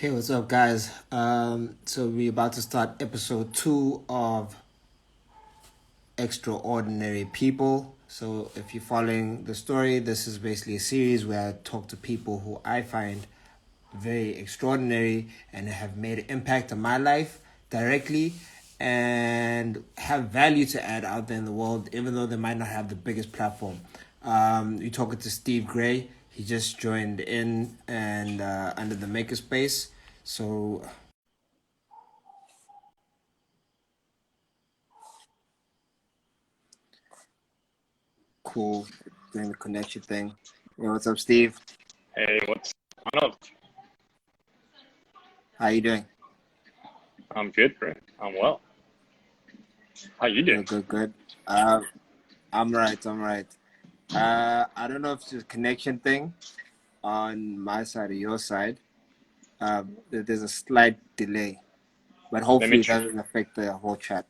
Hey, what's up, guys? So we're about to start episode 2 of Extraordinary People. So if you're following the story, this is basically a series where I talk to people who I find very extraordinary and have made an impact on my life directly and have value to add out there in the world, even though they might not have the biggest platform. We're talking to Steve Gray. He just joined in and under the makerspace. So cool, doing the connection thing. Hey, what's up, Steve? Hey, what's going on? How you doing? I'm good, bro. I'm well. How you doing? Good, good, good. I'm right. I'm right. I don't know if it's a connection thing on my side or your side. There's a slight delay, but Let me hopefully it tr doesn't affect the whole chat.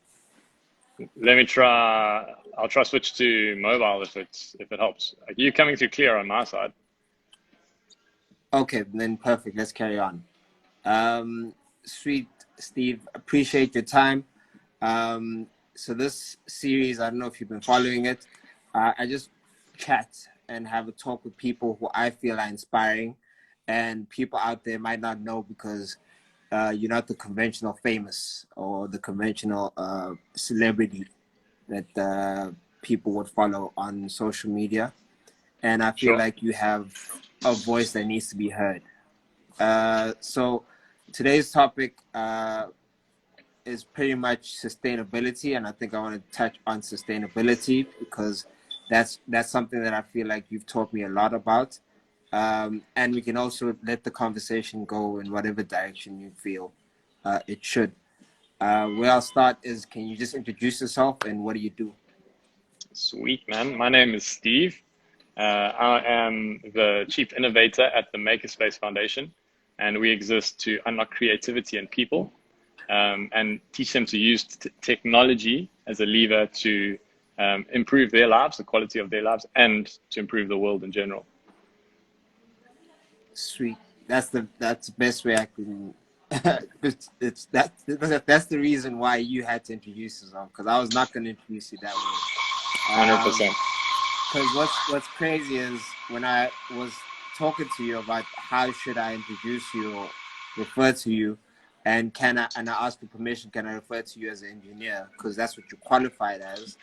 let me try. I'll try switch to mobile if it helps. Are you coming through clear on my side? Okay, then perfect. Let's carry on. Sweet Steve, appreciate your time. So this series, I don't know if you've been following it. I just chat and have a talk with people who I feel are inspiring, and people out there might not know because you're not the conventional famous or the conventional celebrity that people would follow on social media. And I feel Sure. like you have a voice that needs to be heard. So today's topic is pretty much sustainability, and I think I want to touch on sustainability because that's something that I feel like you've taught me a lot about. And we can also let the conversation go in whatever direction you feel it should. Where I'll start is, can you just introduce yourself and what do you do? Sweet, man. My name is Steve. I am the chief innovator at the Makerspace Foundation, and we exist to unlock creativity in people and teach them to use technology as a lever to improve their lives, the quality of their lives, and to improve the world in general. Sweet. That's the best way I can. That's the reason why you had to introduce yourself because I was not going to introduce you that way. 100%. Because what's crazy is when I was talking to you about how should I introduce you or refer to you, and I asked for permission, can I refer to you as an engineer because that's what you're qualified as.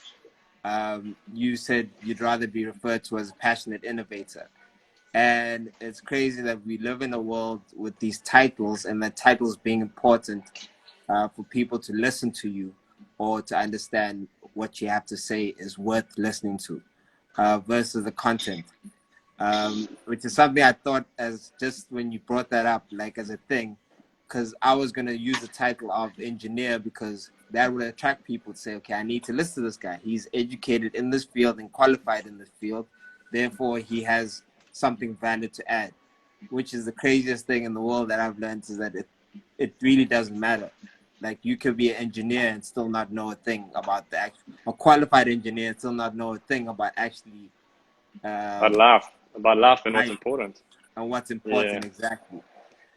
You said you'd rather be referred to as a passionate innovator. And it's crazy that we live in a world with these titles and the titles being important for people to listen to you or to understand what you have to say is worth listening to versus the content, which is something I thought as just when you brought that up, like as a thing, because I was going to use the title of engineer because that would attract people to say, okay, I need to listen to this guy. He's educated in this field and qualified in this field. Therefore, he has something valid to add, which is the craziest thing in the world that I've learned is that it really doesn't matter. Like you could be an engineer and still not know a thing about the actual, a qualified engineer and still not know a thing about actually I'd um, laugh about life and what's life important. and what's Yeah. important exactly.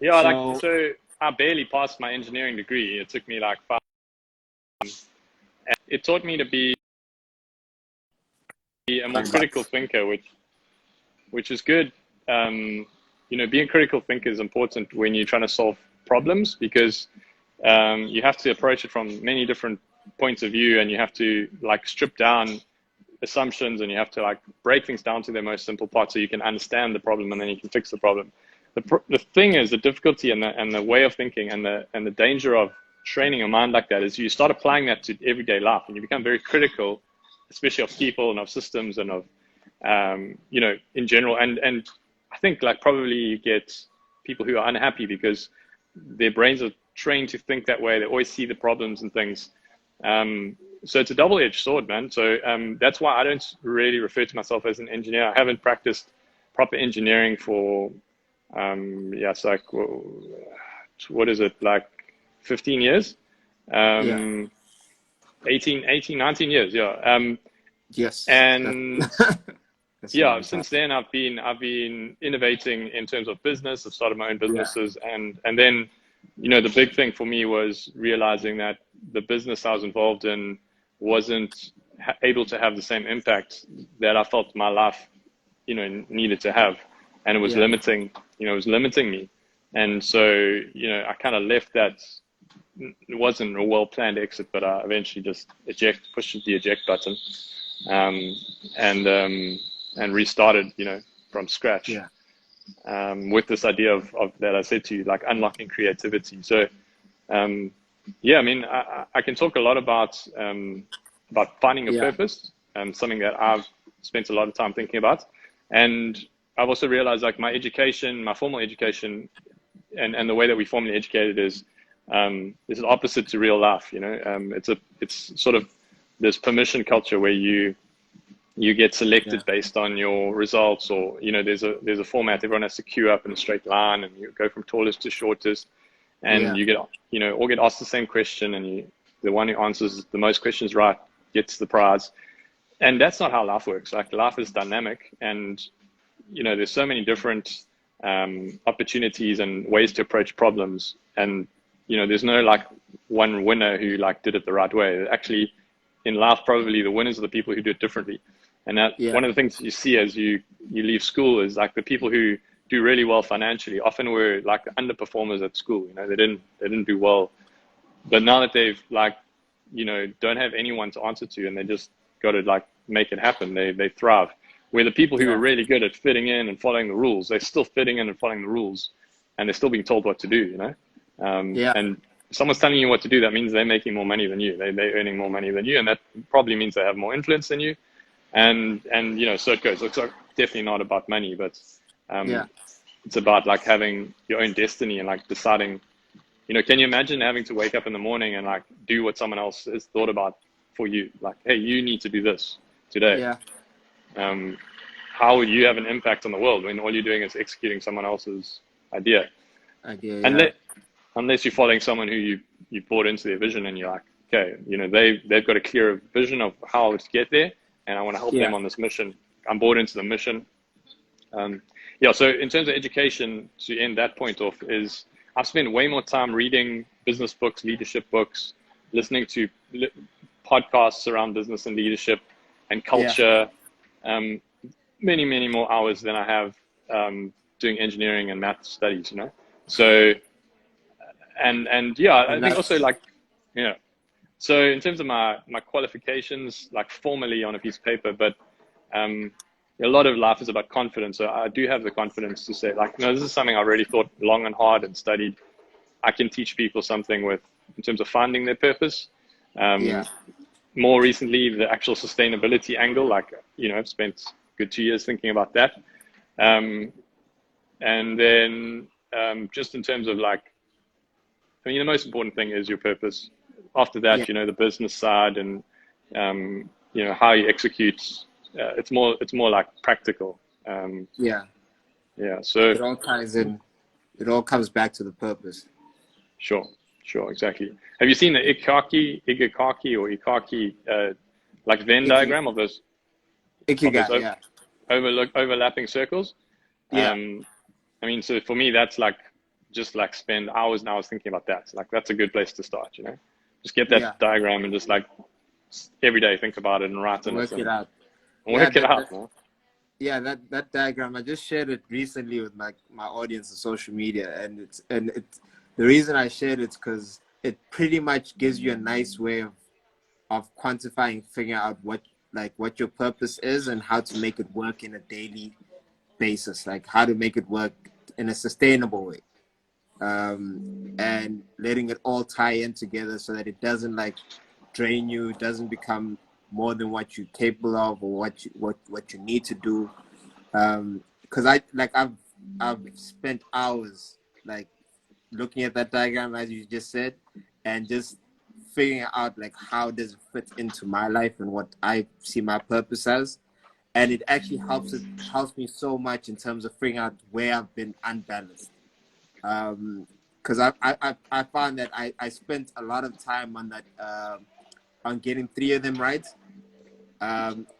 Yeah, like, So so I barely passed my engineering degree. It took me like 5. And it taught me to be a more critical congrats. thinker, which is good. Being a critical thinker is important when you're trying to solve problems because you have to approach it from many different points of view, and you have to like strip down assumptions, and you have to like break things down to their most simple part so you can understand the problem and then you can fix the problem. The thing is the difficulty and the way of thinking and the danger of training a mind like that is you start applying that to everyday life and you become very critical, especially of people and of systems and of in general. And I think like probably you get people who are unhappy because their brains are trained to think that way. They always see the problems and things. So it's a double-edged sword, man. So that's why I don't really refer to myself as an engineer. I haven't practiced proper engineering for, it's like, what is it, like 15 years? Yeah. 18, 19 years, yeah. Yes. And That's a Yeah, long since time. then I've been innovating in terms of business. I've started my own Yeah. businesses, and then, the big thing for me was realizing that the business I was involved in wasn't able to have the same impact that I felt my life, needed to have, and Yeah. it was limiting me, and so, I kind of left that. It wasn't a well planned exit, but I eventually just pushed the eject button, um, and restarted, from scratch, Yeah. with this idea of that I said to you, like unlocking creativity. So, yeah, I mean, I can talk a lot about finding a Yeah. purpose, something that I've spent a lot of time thinking about, and I've also realized like my formal education, and the way that we formally educated is the opposite to real life. It's sort of this permission culture where you get Yeah. selected based on your results, or there's a format. Everyone has to queue up in a straight line, and you go from tallest to shortest, and Yeah. you get all get asked the same question, and the one who answers the most questions right gets the prize. And that's not how life works. Like, life is dynamic, and there's so many different opportunities and ways to approach problems, and there's no like one winner who like did it the right way. Actually, in life, probably the winners are the people who do it differently. And that Yeah. one of the things you see as you leave school is like the people who do really well financially often were like the underperformers at school. They didn't do well, but now that they've like don't have anyone to answer to, and they just got to like make it happen, they thrive. Where the people who are Yeah. really good at fitting in and following the rules, they're still fitting in and following the rules, and they're still being told what to do. Yeah. And if someone's telling you what to do, that means they're making more money than you. They're earning more money than you, and that probably means they have more influence than you. And so it goes. It's definitely not about money, but Yeah. um, it's about like having your own destiny and like deciding. Can you imagine having to wake up in the morning and like do what someone else has thought about for you? Like, hey, you need to do this today. Yeah. Um, how would you have an impact on the world when all you're doing is executing someone else's idea? Idea. Yeah. Unless you're following someone who you bought into their vision, and you're like, okay, they've got a clear vision of how to get there, and I want to help Yeah. them on this mission. I'm bought into the mission. Yeah. So in terms of education, to end that point off, is I've spent way more time reading business books, leadership books, listening to podcasts around business and leadership and Yeah. culture, um, many, many more hours than I have doing engineering and math studies. So and yeah, I And think also that's like, so in terms of my qualifications, like formally on a piece of paper, but um, a lot of life is about confidence. So I do have the confidence to say, like, no, this is something I really thought long and hard and studied. I can teach people something in terms of finding their purpose. yeah. Um, More recently, the actual sustainability angle, like, I've spent a good 2 years thinking about that. And then just in terms of like, I mean, the most important thing is your purpose. After that, Yeah. the business side and, how you execute, it's more like practical. Yeah. Yeah. So It all ties in. It all comes back to the purpose. sure, sure, exactly. Have you seen the Ikaki, like Venn Iki, diagram of those Ikigai. Yeah. overlapping circles? Yeah. Um, I mean, so for me, that's like just like spend hours and hours thinking about that. Like, that's a good place to start. Just get Yeah. that diagram and just like every day think about it and write in it Work it and out. Yeah. work it out, man. Yeah, that diagram, I just shared it recently with my audience on social media, and it's the reason I shared it's because it pretty much gives you a nice way of quantifying, figuring out what your purpose is and how to make it work in a daily basis, like how to make it work in a sustainable way, and letting it all tie in together so that it doesn't like drain you, it doesn't become more than what you're capable of or what you need to do. Because I've spent hours like looking at that diagram as you just said, and just figuring out like how does it fit into my life and what I see my purpose as, and it actually helps me so much in terms of figuring out where I've been unbalanced. Because I found that I spent a lot of time on that, on getting three of them right,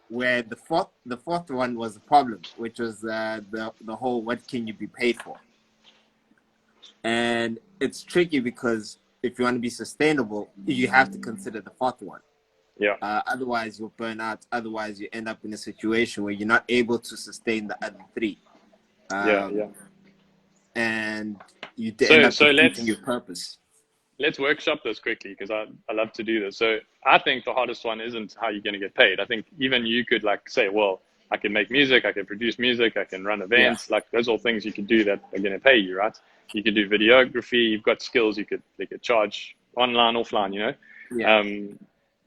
Where the fourth one was the problem, which was the whole what can you be paid for, and it's tricky because if you want to be sustainable, you have to consider the fourth one. Yeah. Otherwise, you'll burn out. Otherwise, you end up in a situation where you're not able to sustain the other three, Yeah. Yeah. and you end So up so defeating let's your purpose. let's workshop this quickly because I love to do this. So I think the hardest one isn't how you're going to get paid. I think even you could like say, well, I can make music, I can produce music, I can run Yeah, events. Like those are all things you could do that are going to pay you, right? You could do videography. You've got skills. They could charge online, offline. yeah,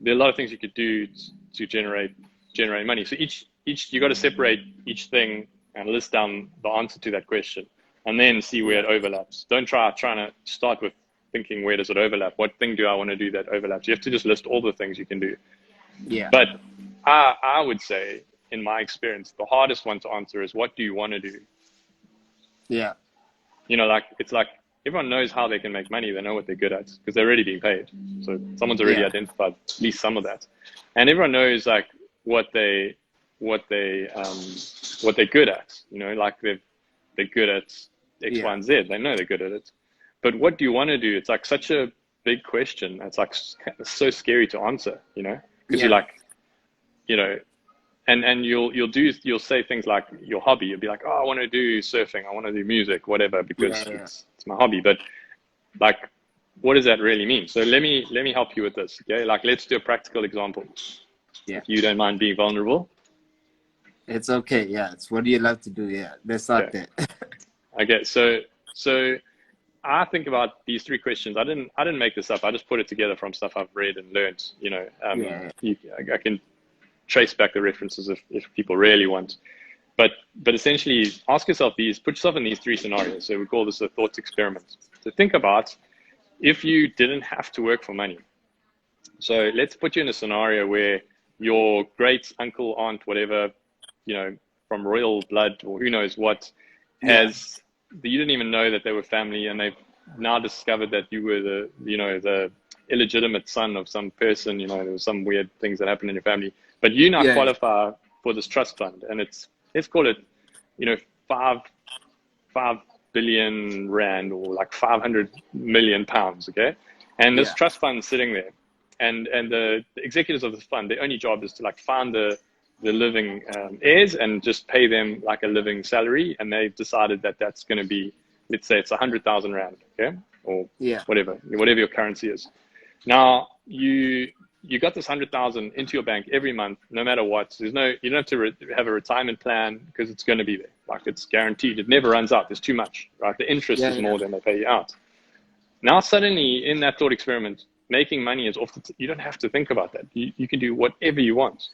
There are a lot of things you could do to generate money. So each you got to separate each thing and list down the answer to that question, and then see where yeah, it overlaps. Don't trying to start with thinking where does it overlap? What thing do I want to do that overlaps? You have to just list all the things you can do. yeah, But I would say, in my experience, the hardest one to answer is what do you want to do? yeah, Like it's like everyone knows how they can make money. They know what they're good at because they're already being paid. So someone's already yeah, identified at least some of that, and everyone knows like what they what they what they're good at. Like they're good at X, Y, yeah, and Z. They know they're good at it. But what do you want to do? It's like such a big question. It's like so scary to answer. Because you're yeah, like, you know, and you'll say things like your hobby. You'll be like, oh, I want to do surfing. I want to do music, whatever, because yeah, it's my hobby. But like, what does that really mean? So let me help you with this. Okay, like let's do a practical example. yeah. If you don't mind being vulnerable. It's okay. Yeah, it's what do you love to do? Yeah, let's start Okay. there. Okay. So I think about these three questions. I didn't make this up. I just put it together from stuff I've read and learned. Yeah, I can trace back the references if people really want. But essentially, ask yourself put yourself in these three scenarios. So we call this a thought experiment. So think about if you didn't have to work for money. So let's put you in a scenario where your great uncle, aunt, whatever, from royal blood or who knows what, yeah, you didn't even know that they were family, and they've now discovered that you were the illegitimate son of some person. There was some weird things that happened in your family, but you now yeah, qualify for this trust fund, and let's call it, 5 billion rand, or like 500 million pounds. Okay. And this yeah, trust fund sitting there, and the executives of this fund, their only job is to like find the living heirs and just pay them like a living salary. And they've decided that that's going to be, let's say it's 100,000 rand. Okay. Or yeah, whatever your currency is. Now you got this 100,000 into your bank every month, no matter what. You don't have to have a retirement plan because it's going to be there. Like it's guaranteed. It never runs out. There's too much, right? The interest yeah, is yeah, more than they pay you out. Now suddenly in that thought experiment, making money is you don't have to think about that. You can do whatever you want.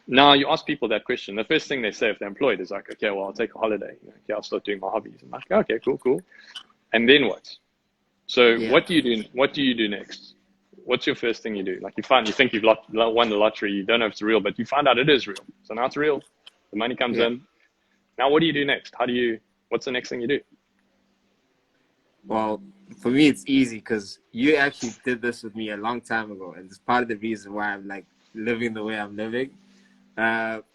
Now you ask people that question. The first thing they say if they're employed is like, okay, well, I'll take a holiday. Okay, I'll start doing my hobbies. I'm like, okay, cool. And then what? So yeah, what do you do? What do you do next? What's your first thing you do? Like you think you've won the lottery. You don't know if it's real, but you find out it is real. So now it's real. The money comes yeah. in. Now what do you do next? What's the next thing you do? Well, for me, it's easy because you actually did this with me a long time ago, and it's part of the reason why I'm like living the way I'm living.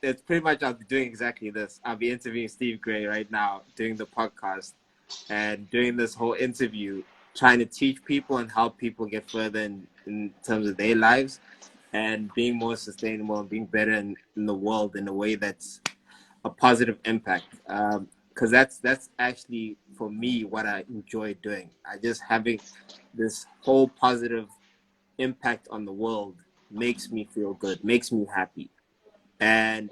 It's pretty much I'll be doing exactly this. I'll be interviewing Steve Gray right now, doing the podcast, and doing this whole interview, trying to teach people and help people get further in terms of their lives, and being more sustainable and being better in the world in a way that's a positive impact. Because that's actually for me what I enjoy doing. I just having this whole positive impact on the world makes me feel good, makes me happy, and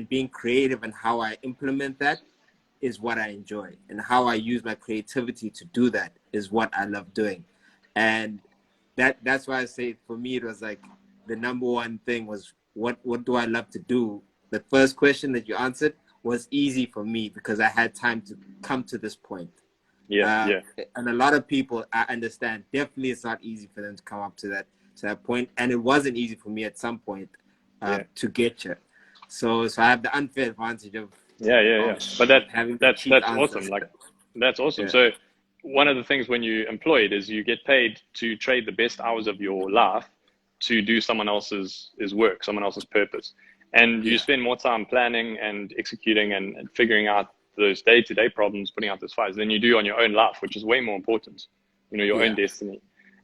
being creative and how I implement that is what I enjoy, and how I use my creativity to do that is what I love doing. And that's why I say for me it was like the number one thing was what do I love to do. The first question that you answered was easy for me because I had time to come to this point. Yeah, uh, yeah, and a lot of people, I understand, definitely it's not easy for them to come up to that point, and it wasn't easy for me at some point yeah, to get you. So I have the unfair advantage of yeah. But having the that's cheap that's awesome. answers. Like that's awesome. Yeah, So one of the things when you're employed is you get paid to trade the best hours of your life to do someone else's work, someone else's purpose. And you spend more time planning and executing and figuring out those day-to-day problems, putting out those fires than you do on your own life, which is way more important, your own destiny.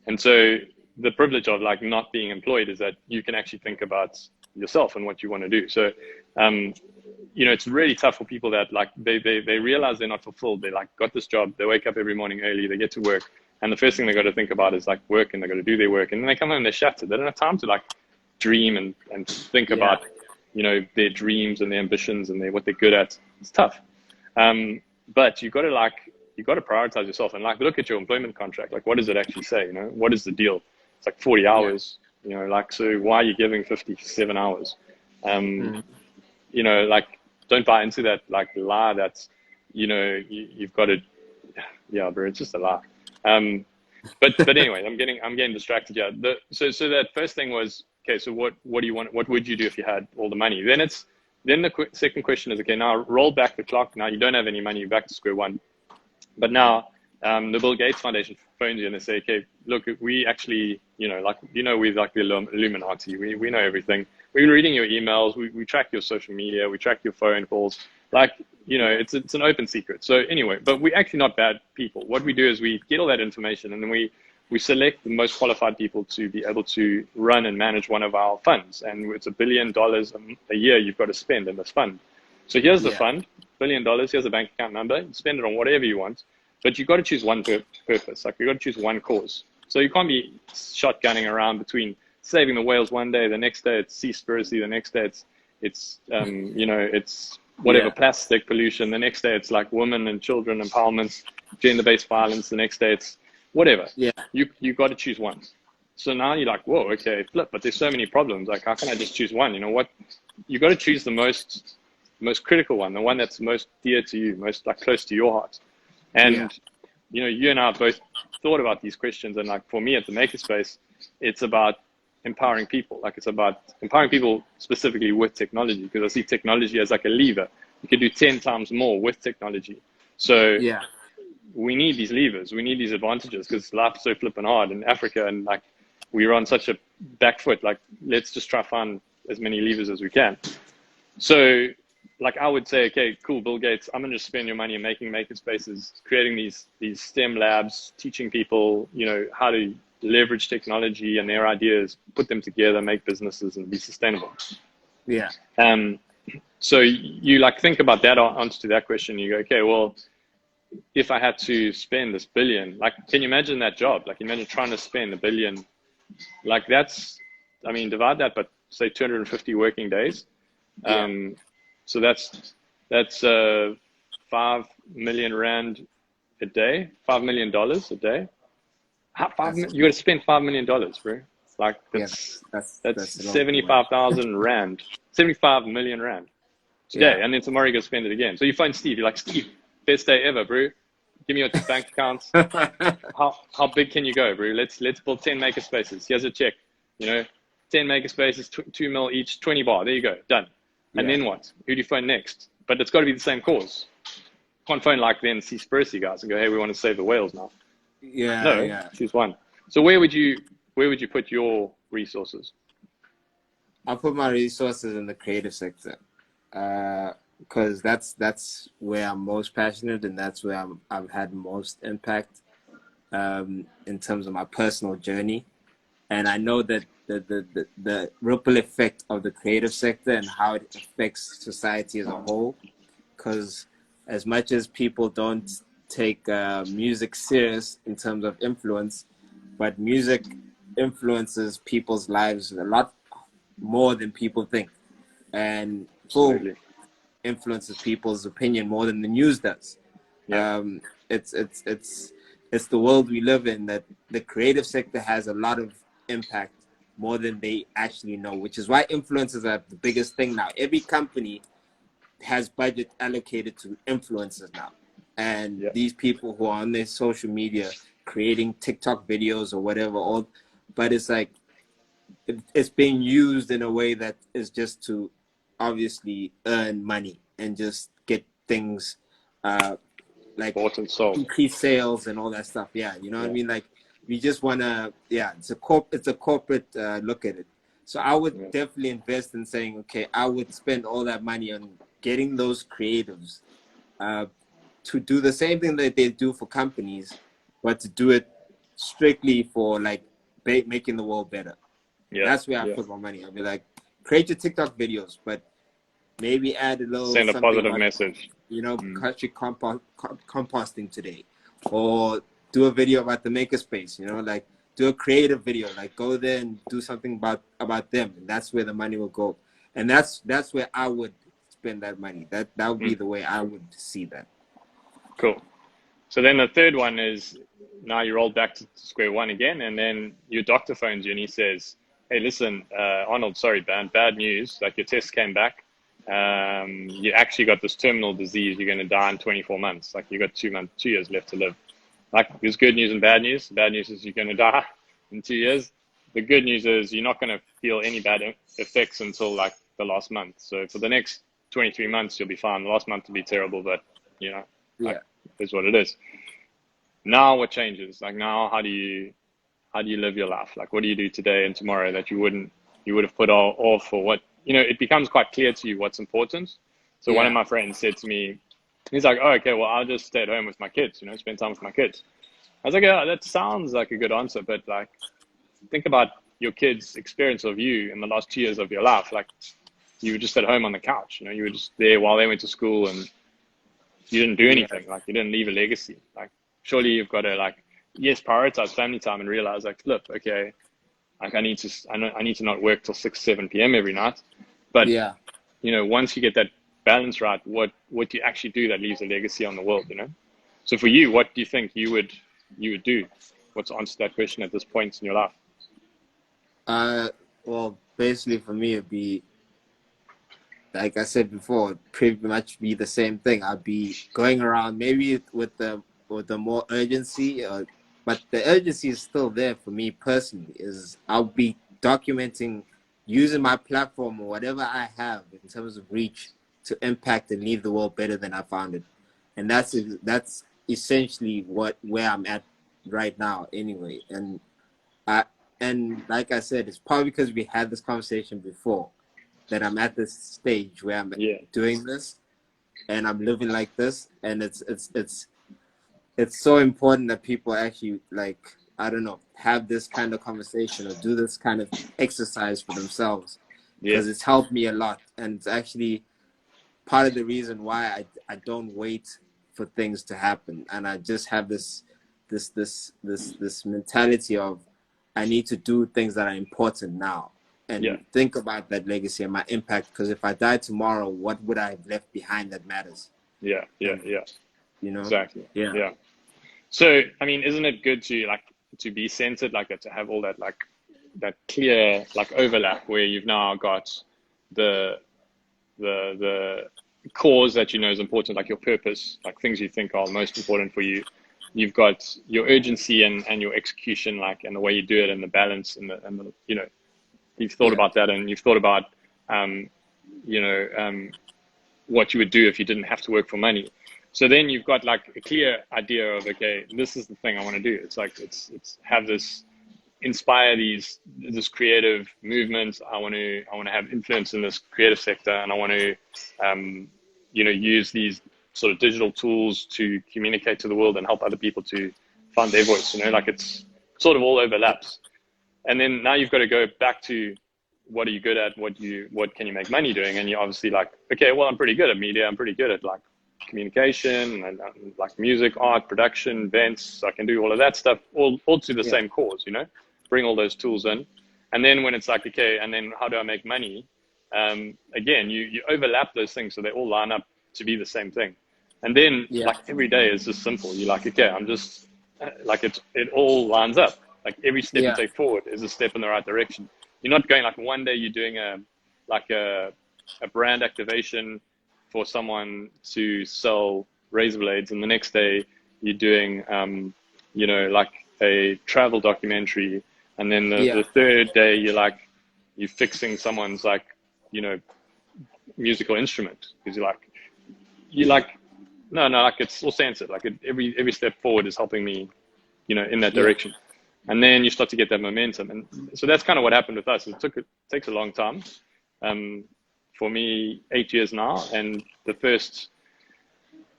And so the privilege of like not being employed is that you can actually think about yourself and what you want to do. So, it's really tough for people that like they realize they're not fulfilled. They like got this job, they wake up every morning early, they get to work, and the first thing they got to think about is like work, and they got to do their work, and then they come home and they're shattered. They don't have time to like dream and think about their dreams and their ambitions and what they're good at. It's tough. But you got to prioritize yourself and like look at your employment contract. Like, what does it actually say? What is the deal? It's like 40 hours. Like, so why are you giving 57 hours? Like, don't buy into that like lie that's you've got to. Yeah, bro, it's just a lie. But anyway, I'm getting distracted here. So that first thing was, okay, so what do you want? What would you do if you had all the money? Then the second question is, okay, now roll back the clock. Now you don't have any money, you're back to square one. But now the Bill Gates Foundation phones you and they say, okay, look, we actually, we're like the Illuminati. We know everything. We've been reading your emails. We track your social media. We track your phone calls. Like, it's an open secret. So anyway, but we're actually not bad people. What we do is we get all that information and then we select the most qualified people to be able to run and manage one of our funds. And it's $1 billion a year you've got to spend in this fund. So here's the fund, $1 billion, here's a bank account number, you spend it on whatever you want, but you've got to choose one purpose. Like, you've got to choose one cause. So you can't be shotgunning around between saving the whales one day, the next day it's seaspiracy, the next day it's whatever, plastic pollution, the next day it's like women and children empowerment, gender-based violence, the next day it's whatever. You got to choose one. So now you're like, whoa, okay, flip, but there's so many problems. Like, how can I just choose one? You got to choose the most critical one, the one that's most dear to you, most like close to your heart. And you and I both thought about these questions, and like for me at the Makerspace, it's about empowering people. Like, it's about empowering people specifically with technology, because I see technology as like a lever. You can do 10 times more with technology. So we need these levers, we need these advantages, because life's so flipping hard in Africa, and like we're on such a back foot. Like, let's just try to find as many levers as we can. So like, I would say, okay, cool, Bill Gates, I'm going to spend your money in making makerspaces, creating these STEM labs, teaching people, how to leverage technology and their ideas, put them together, make businesses and be sustainable. So you like think about that answer to that question. You go, okay, well, if I had to spend this billion, like, can you imagine that job? Like, imagine trying to spend $1 billion. Like, divide that, but say 250 working days. So that's 5 million rand a day, $5 million a day. You got to spend $5 million, bro. Like, that's 75,000 rand, 75 million rand today, and then tomorrow you go spend it again. So you find Steve. You're like, Steve, best day ever, bro. Give me your bank accounts. How big can you go, bro? Let's build 10 makerspaces. Here's a check. 10 makerspaces, 2 mil each, 20 bar. There you go, done. And then what? Who do you phone next? But it's got to be the same cause. Can't phone like then Seaspiracy guys and go, hey, we want to save the whales now. Choose one. So where would you put your resources? I'll put my resources in the creative sector, because that's where I'm most passionate, and that's where I've had most impact in terms of my personal journey. And I know that the ripple effect of the creative sector and how it affects society as a whole, because as much as people don't take music serious in terms of influence, but music influences people's lives a lot more than people think, and influences people's opinion more than the news does. It's the world we live in, that the creative sector has a lot of impact more than they actually know, which is why influencers are the biggest thing now. Every company has budget allocated to influencers now. And these people who are on their social media creating TikTok videos or whatever, but it's like, it's being used in a way that is just to obviously earn money and just get things like increase sales and all that stuff. What I mean? Like, we just want to, it's a corporate look at it. So I would Yeah. definitely invest in saying, okay, I would spend all that money on getting those creatives to do the same thing that they do for companies, but to do it strictly for like making the world better. Yeah. That's where I Yeah. put my money. I'll be like, create your TikTok videos, but maybe add a little Send a something positive about, message. country composting today, or do a video about the makerspace. Like do a creative video. Like go there and do something about them, and that's where the money will go. And that's where I would spend that money. That would be Mm. the way I would see that. Cool. So then the third one is now you're all back to square one again, and then your doctor phones you and he says, "Hey, listen, Arnold, sorry, bad news. Like your test came back. You actually got this terminal disease. You're going to die in 24 months. Like you got 2 years left to live. Like there's good news and bad news. The bad news is you're going to die in 2 years. The good news is you're not going to feel any bad effects until like the last month. So for the next 23 months, you'll be fine. The last month will be terrible, but like Yeah. is what it is. Now what changes? Like now, how do you live your life? Like what do you do today and tomorrow that you would have put all off for what, it becomes quite clear to you what's important. So one of Yeah. my friends said to me, he's like, oh, okay, well, I'll just stay at home with my kids, spend time with my kids. I was like, yeah, that sounds like a good answer, but like, think about your kids' experience of you in the last 2 years of your life. Like you were just at home on the couch, you were just there while they went to school and you didn't do Yeah. anything. Like you didn't leave a legacy. Like surely you've got to like, yes, prioritize family time and realize like, look, okay, like I need to not work till 6, 7 p.m. every night. But, Yeah. once you get that balance right, what do you actually do that leaves a legacy on the world? So for you, what do you think you would do? What's the answer to that question at this point in your life? Well, basically for me, it'd be, like I said before, it'd pretty much be the same thing. I'd be going around maybe with the more urgency, but the urgency is still there for me personally. Is I'll be documenting, using my platform or whatever I have in terms of reach to impact and leave the world better than I found it, and that's essentially where I'm at right now, anyway. I and like I said, it's probably because we had this conversation before that I'm at this stage where I'm Yeah, doing this and I'm living like this, and it's so important that people actually, like, I don't know, have this kind of conversation or do this kind of exercise for themselves, yeah, because it's helped me a lot, and it's actually part of the reason why I don't wait for things to happen, and I just have this mentality of I need to do things that are important now yeah, and think about that legacy and my impact, because if I die tomorrow, what would I have left behind that matters? yeah, yeah, And yeah. you know Exactly. yeah. Yeah. So, I mean, isn't it good to be centered like that, to have all that, like that clear, like overlap where you've now got the, the cause that is important, like your purpose, like things you think are most important for you. You've got your urgency and your execution, like, and the way you do it and the balance and the you've thought Yeah. about that and you've thought about, um, what you would do if you didn't have to work for money. So then you've got like a clear idea of, okay, this is the thing I want to do. It's like, it's have this, inspire this creative movement. I want to have influence in this creative sector, and I want to, use these sort of digital tools to communicate to the world and help other people to find their voice. Like it's sort of all overlaps. And then now you've got to go back to what are you good at? What can you make money doing? And you're obviously like, okay, well, I'm pretty good at media. I'm pretty good at like communication and like music, art, production, events. I can do all of that stuff, all to the Yeah. same cause, bring all those tools in. And then when it's like, okay, and then how do I make money? Again, you overlap those things so they all line up to be the same thing. And then Yeah. like every day is just simple. You're like, okay, I'm just like it all lines up. Like every step you Yeah. take forward is a step in the right direction. You're not going like one day you're doing a brand activation for someone to sell razor blades, and the next day you're doing like a travel documentary, and then the Yeah. third day you're fixing someone's like musical instrument, because you're like no, like it's all censored. Like every step forward is helping me in that Yeah. direction. and then you start to get that momentum. And so that's kind of what happened with us. It takes a long time. For me, 8 years now, and the first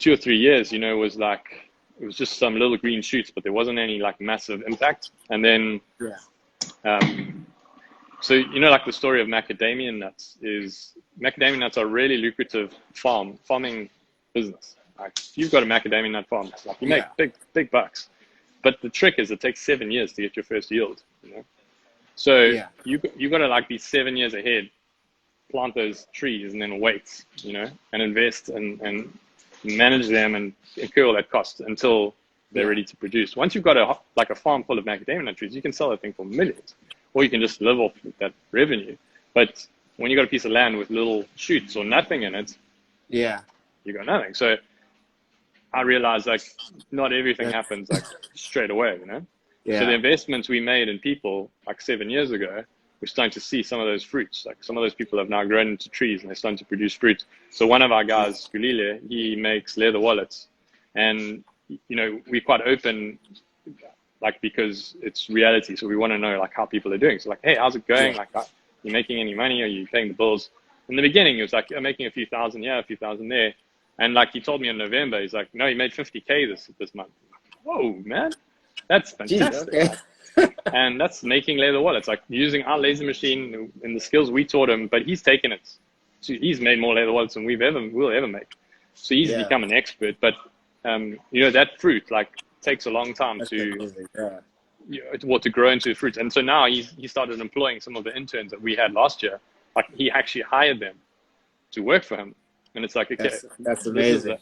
2 or 3 years, you know, was like, it was just some little green shoots, but there wasn't any like massive impact. And then, so, you know, like the story of macadamia nuts is, macadamia nuts are really lucrative farming business. Like if you've got a macadamia nut farm, it's like you make big bucks. But the trick is it takes 7 years to get your first yield, you know? So you got to like be 7 years ahead, plant those trees and then wait, you know, and invest and manage them and incur all that cost until they're ready to produce. Once you've got a farm full of macadamia nut trees, you can sell that thing for millions, or you can just live off that revenue. But when you got a piece of land with little shoots or nothing in it, you got nothing. So I realized like not everything happens like straight away, you know? So the investments we made in people like 7 years ago, we're starting to see some of those fruits. Like some of those people have now grown into trees and they're starting to produce fruit. So one of our guys, Gulile, he makes leather wallets, and you know, we're quite open, like, because it's reality. So we want to know like how people are doing. So like, hey, how's it going? Like, are you making any money? Are you paying the bills? In the beginning, it was like, I'm making a few thousand here, a few thousand there. And like he told me in November, he's like, no, you made 50K this month. Whoa, man, that's fantastic. And that's making leather wallets, like using our laser machine and the skills we taught him. But he's taken it to, he's made more leather wallets than we'll ever make. So he's become an expert. But you know, that fruit like takes a long time to grow into fruit. And so now he started employing some of the interns that we had last year. Like he actually hired them to work for him. And it's like, okay, that's amazing.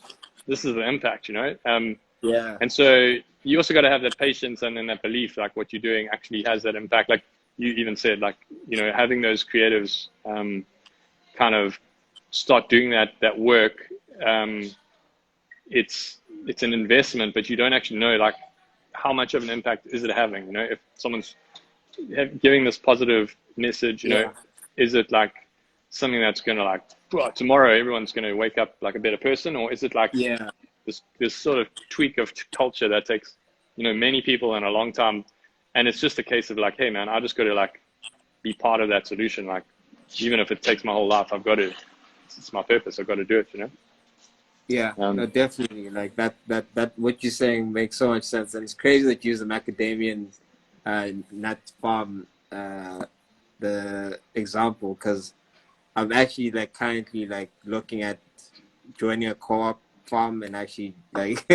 This is the impact, you know? And so you also got to have that patience and then that belief, like what you're doing actually has that impact. Like you even said, like, you know, having those creatives kind of start doing that work. It's an investment, but you don't actually know like how much of an impact is it having, you know? If someone's giving this positive message, you know, is it like something that's going to like, well, tomorrow everyone's going to wake up like a better person? Or is it like this sort of tweak of culture that takes, you know, many people in a long time? And it's just a case of like, hey man, I just got to like be part of that solution. Like, even if it takes my whole life, it's my purpose. I've got to do it, you know? No, definitely. Like that what you're saying makes so much sense. And it's crazy that you use the macadamian nut farm the example, because I'm actually like currently like looking at joining a co-op farm and actually like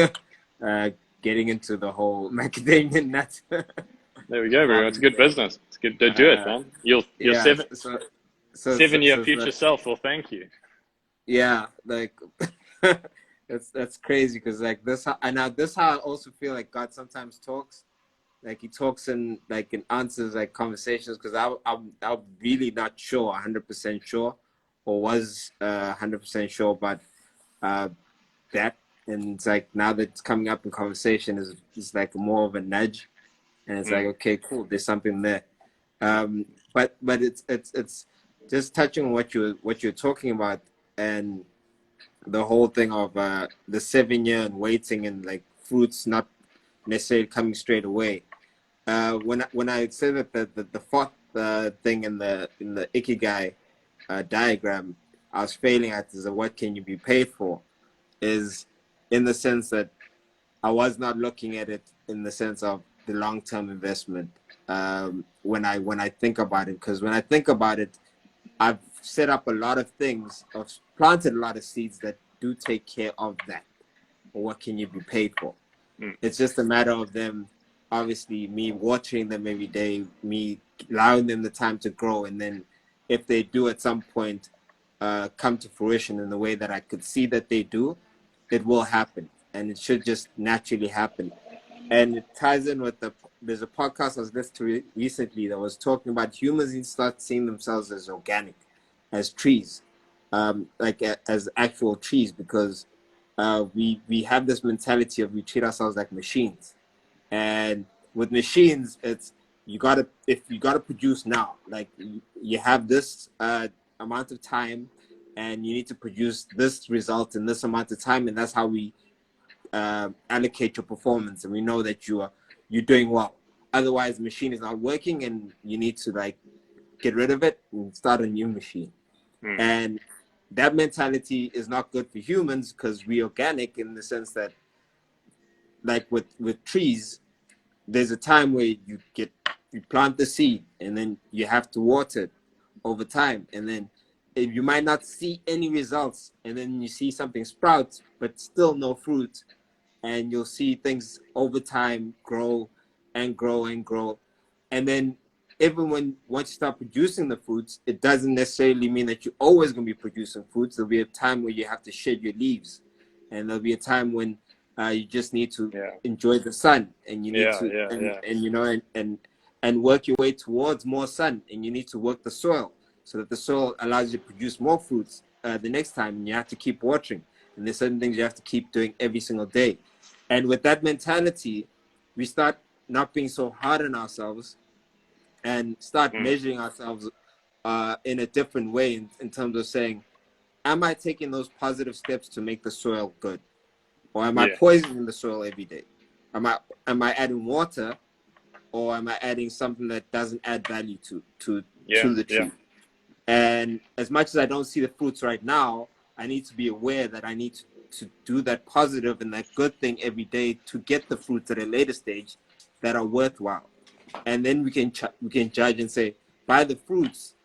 getting into the whole macadamia nut. There we go, bro. It's a good business. It's good to do it, man. Your 7 year future self will thank you. Yeah, like that's crazy, because like this how I also feel like God sometimes talks. Like he talks in like in answers like conversations, because I'm really not sure, 100% sure, or was 100% sure about that. And it's like now that it's coming up in conversation is like more of a nudge, and it's like, okay, cool, there's something there. But it's just touching on what you're talking about, and the whole thing of the 7 year and waiting, and like fruits not necessarily coming straight away. When I said that the fourth thing in the Ikigai diagram, I was failing at is what can you be paid for, is in the sense that I was not looking at it in the sense of the long-term investment when I think about it, because when I think about it, I've set up a lot of things, I've planted a lot of seeds that do take care of that. Or what can you be paid for? It's just a matter of them, obviously, me watering them every day, me allowing them the time to grow, and then if they do at some point come to fruition in the way that I could see that they do, it will happen, and it should just naturally happen. And it ties in with there's a podcast I was listening to recently that was talking about humans need to start seeing themselves as organic, as trees, like as actual trees, because we have this mentality of we treat ourselves like machines. And with machines, it's you gotta produce now. Like you have this amount of time, and you need to produce this result in this amount of time, and that's how we allocate your performance. And we know that you're doing well. Otherwise, the machine is not working, and you need to like get rid of it and start a new machine. And that mentality is not good for humans because we're organic in the sense that, like with trees, there's a time where you plant the seed and then you have to water it over time, and then if you might not see any results, and then you see something sprout but still no fruit, and you'll see things over time grow and grow and grow. And then even once you start producing the fruits, it doesn't necessarily mean that you're always going to be producing fruits. There'll be a time where you have to shed your leaves, and there'll be a time when you just need to enjoy the sun, and you need to and you know and work your way towards more sun, and you need to work the soil so that the soil allows you to produce more fruits the next time, and you have to keep watering. And there's certain things you have to keep doing every single day. And with that mentality, we start not being so hard on ourselves and start measuring ourselves in a different way in terms of saying, am I taking those positive steps to make the soil good? Or am I poisoning the soil every day? Am I adding water, or am I adding something that doesn't add value to the tree? And as much as I don't see the fruits right now, I need to be aware that I need to do that positive and that good thing every day to get the fruits at a later stage that are worthwhile. And then we can judge and say, by the fruits,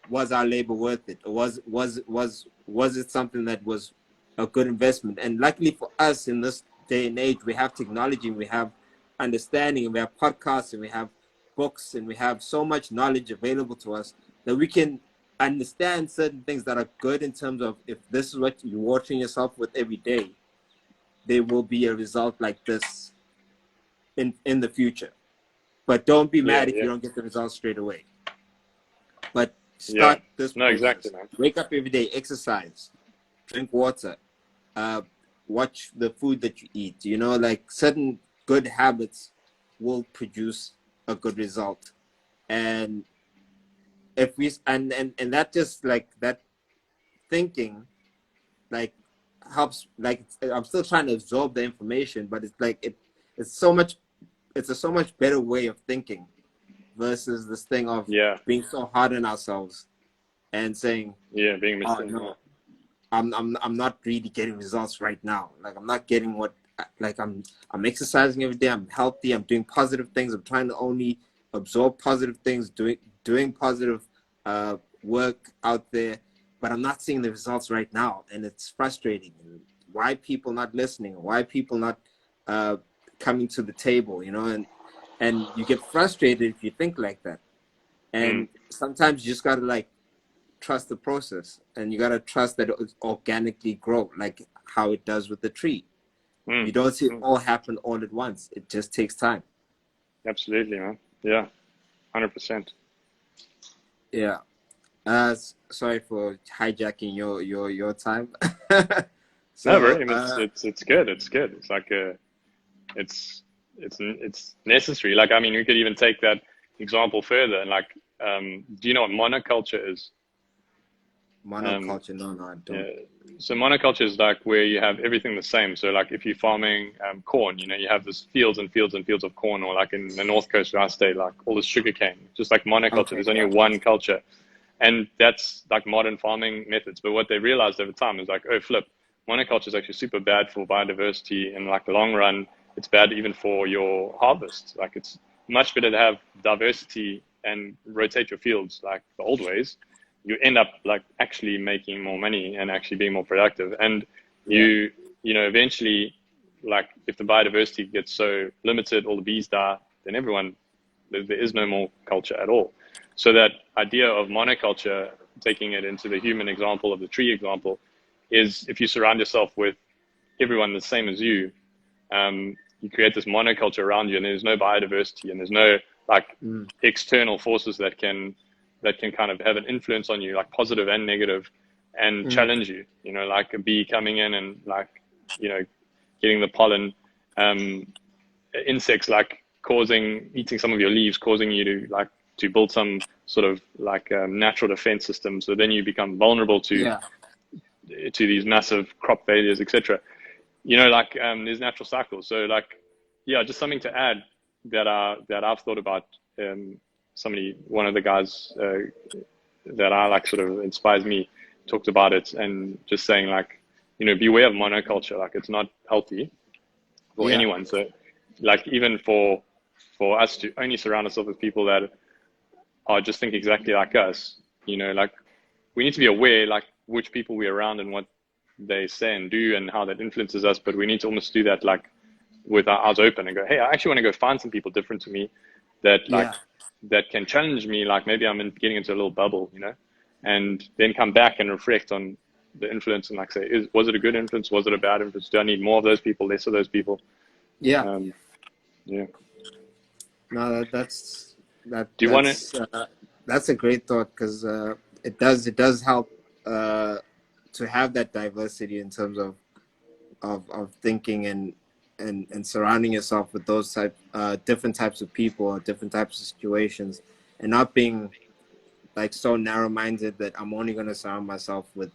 was our labor worth it? Or was it something that was a good investment? And luckily for us in this day and age, we have technology, and we have understanding, and we have podcasts, and we have books, and we have so much knowledge available to us that we can understand certain things that are good in terms of, if this is what you're watering yourself with every day, there will be a result like this in the future. But don't be mad if you don't get the results straight away. But start this process. Exactly, man. Wake up every day, exercise, drink water, watch the food that you eat. You know, like certain good habits will produce a good result. And if we and that just like that thinking like helps, like I'm still trying to absorb the information, but it's like it's a so much better way of thinking versus this thing of being so hard on ourselves and saying being oh no, I'm not really getting results right now. Like I'm not getting what, like I'm exercising every day, I'm healthy, I'm doing positive things, I'm trying to only absorb positive things, doing positive work out there, but I'm not seeing the results right now, and it's frustrating. And why people not listening? Why people not coming to the table? You know, and you get frustrated if you think like that. And sometimes you just gotta like trust the process, and you gotta trust that it will organically grow, like how it does with the tree. You don't see it all happen all at once. It just takes time. Absolutely, man. Yeah, 100%. Yeah. Sorry for hijacking your time. So, No, bro, it's good. It's good. It's like it's necessary. Like, I mean, we could even take that example further. And like, do you know what monoculture is? Monoculture? No, I don't. Yeah. So monoculture is like where you have everything the same. So like if you're farming corn, you know, you have this fields and fields and fields of corn, or like in the North Coast where I stay, like all this sugar cane, just like monoculture. Okay, there's only one culture. And that's like modern farming methods. But what they realized over time is like, oh, flip, monoculture is actually super bad for biodiversity. In like the long run, it's bad even for your harvest. Like it's much better to have diversity and rotate your fields like the old ways. You end up like actually making more money and actually being more productive. And you know, eventually, like if the biodiversity gets so limited, all the bees die, then there is no more culture at all. So that idea of monoculture, taking it into the human example of the tree example, is if you surround yourself with everyone the same as you, you create this monoculture around you, and there's no biodiversity, and there's no like external forces that can kind of have an influence on you, like positive and negative, and challenge you. You know, like a bee coming in and like, you know, getting the pollen, insects like eating some of your leaves, causing you to build some sort of like natural defense system. So then you become vulnerable to these massive crop failures, etc. You know, like there's natural cycles. So like, yeah, just something to add. that I've thought about. One of the guys that I like sort of inspires me talked about it, and just saying like, beware of monoculture. Like, it's not healthy for Yeah. anyone. So like, even for us to only surround ourselves with people that are just think exactly like us, like, we need to be aware like which people we're around and what they say and do and how that influences us. But we need to almost do that like with our eyes open and go, hey, I actually want to go find some people different to me that like Yeah. that can challenge me. Like, maybe I'm getting into a little bubble, and then come back and reflect on the influence and like say, was it a good influence? Was it a bad influence? Do I need more of those people, less of those people? Yeah. Yeah. No, Do you want to? that's a great thought, because it does help to have that diversity in terms of thinking, and surrounding yourself with those different types of people or different types of situations, and not being like so narrow-minded that I'm only going to surround myself with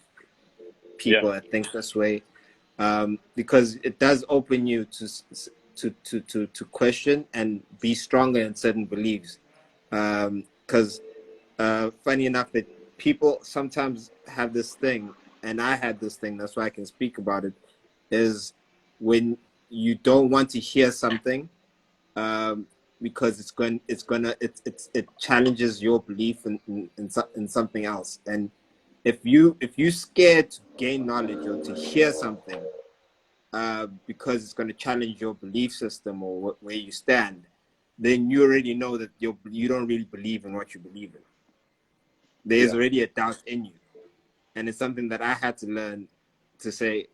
Yeah. people that think this way, because it does open you to question and be stronger in certain beliefs. Because funny enough, that people sometimes have this thing, and I had this thing. That's why I can speak about it. Is when you don't want to hear something, because it challenges your belief in something else. And if you scared to gain knowledge or to hear something, because it's going to challenge your belief system or where you stand, then you already know that you don't really believe in what you believe in. There's Yeah. already a doubt in you, and it's something that I had to learn, to say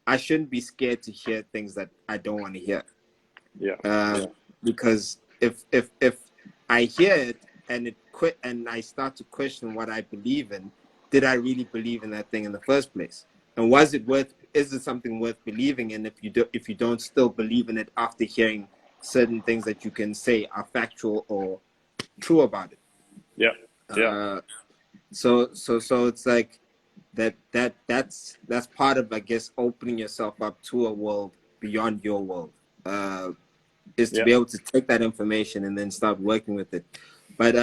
I shouldn't be scared to hear things that I don't want to hear. Yeah. uh, because if I hear it and it quit and I start to question what I believe in, did I really believe in that thing in the first place? And is it something worth believing in if you don't still believe in it after hearing certain things that you can say are factual or true about it? Yeah. Yeah. So it's like that's part of, I guess, opening yourself up to a world beyond your world. Is to Yeah. be able to take that information and then start working with it. But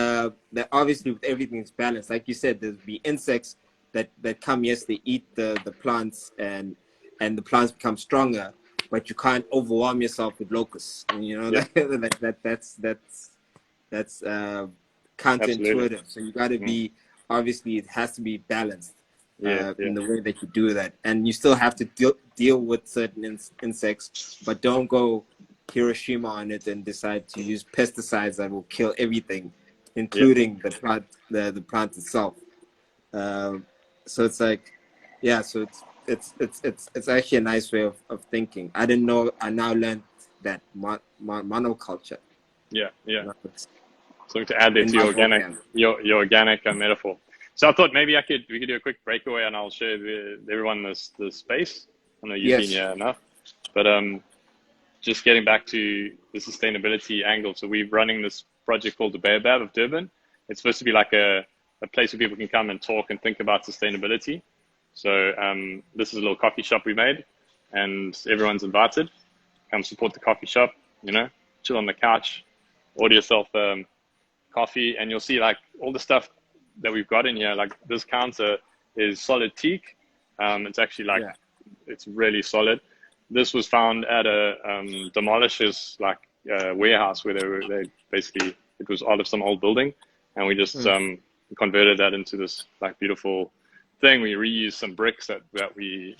that obviously, with everything, is balanced. Like you said, there'll be insects that come. Yes, they eat the plants, and the plants become stronger. But you can't overwhelm yourself with locusts. And, Yeah. that's Absolutely. counterintuitive. So you got to Mm. be, obviously, it has to be balanced Yeah. Yeah. in the way that you do that. And you still have to deal with certain insects, but don't go Hiroshima on it and decide to use pesticides that will kill everything, Yeah. including the plant itself. Um, so it's like, yeah. So it's actually a nice way of thinking. I didn't know. I now learned that monoculture. Yeah. Yeah. You know, it's Something to add there in to my your organic, vocab. your organic metaphor. So I thought maybe we could do a quick breakaway and I'll share everyone the space. I know you've been Yes. here enough, but just getting back to the sustainability angle. So we're running this project called the Babe of Durban. It's supposed to be like a place where people can come and talk and think about sustainability. So this is a little coffee shop we made, and everyone's invited. Come support the coffee shop, chill on the couch, order yourself coffee, and you'll see like all the stuff that we've got in here. Like, this counter is solid teak. It's actually like, Yeah. it's really solid. This was found at a demolisher's like warehouse where they basically, it was out of some old building, and we just converted that into this like beautiful thing. We reused some bricks that we